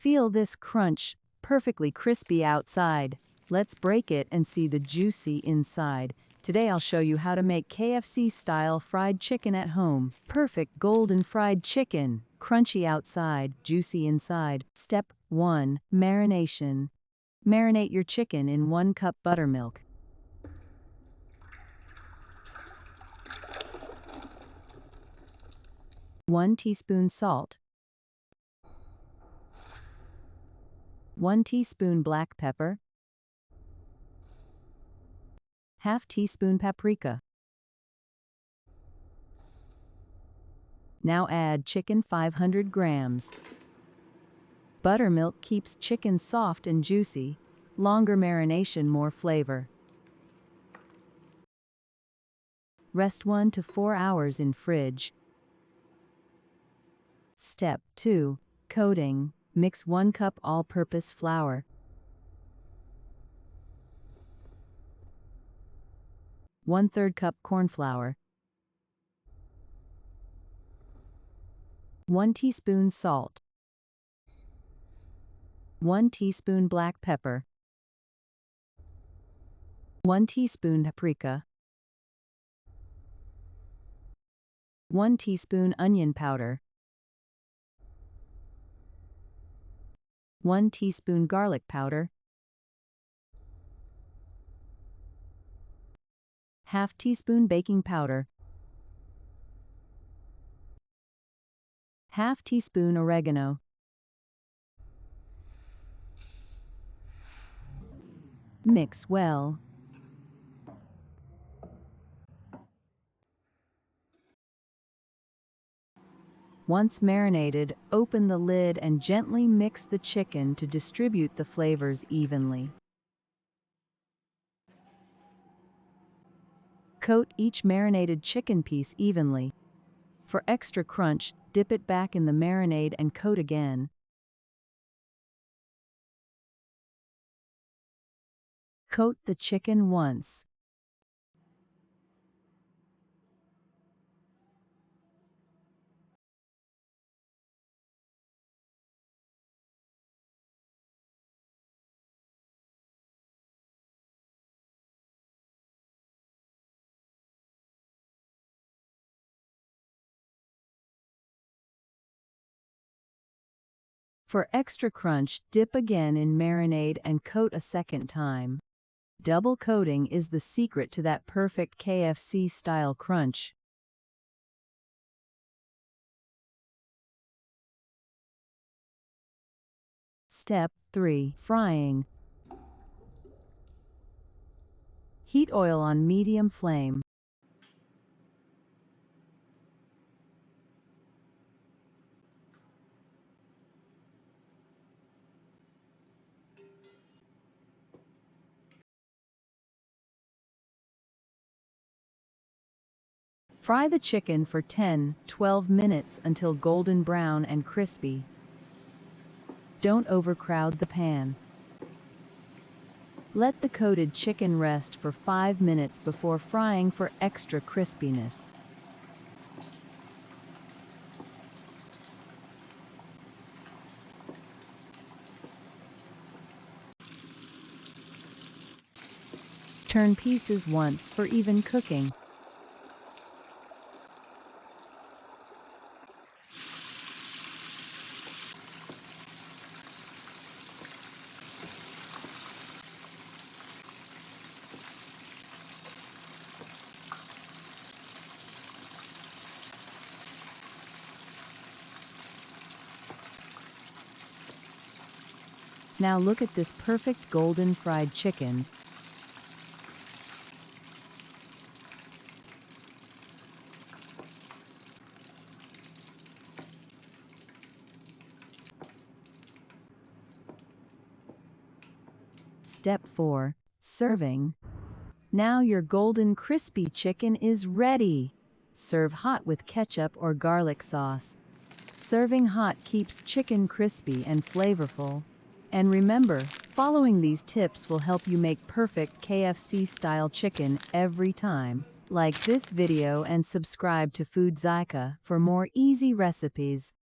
Feel this crunch, perfectly crispy outside. Let's break it and see the juicy inside. Today I'll show you how to make KFC-style fried chicken at home. Perfect golden fried chicken, crunchy outside, juicy inside. Step 1. Marination. Marinate your chicken in 1 cup buttermilk. 1 teaspoon salt. 1 teaspoon black pepper. Half teaspoon paprika. Now add chicken 500 grams. Buttermilk keeps chicken soft and juicy. Longer marination, more flavor. Rest 1 to 4 hours in fridge. Step 2. Coating. Mix 1 cup all-purpose flour. 1/3 cup corn flour. 1 teaspoon salt. 1 teaspoon black pepper. 1 teaspoon paprika. 1 teaspoon onion powder. 1 teaspoon garlic powder. Half teaspoon baking powder. Half teaspoon oregano. Mix well. Once marinated, open the lid and gently mix the chicken to distribute the flavors evenly. Coat each marinated chicken piece evenly. For extra crunch, dip it back in the marinade and coat again. Coat the chicken once. For extra crunch, dip again in marinade and coat a second time. Double coating is the secret to that perfect KFC-style crunch. Step 3. Frying. Heat oil on medium flame. Fry the chicken for 10-12 minutes until golden brown and crispy. Don't overcrowd the pan. Let the coated chicken rest for 5 minutes before frying for extra crispiness. Turn pieces once for even cooking. Now look at this perfect golden fried chicken. Step 4. Serving. Now your golden crispy chicken is ready. Serve hot with ketchup or garlic sauce. Serving hot keeps chicken crispy and flavorful. And remember, following these tips will help you make perfect KFC-style chicken every time. Like this video and subscribe to Food Zyka for more easy recipes.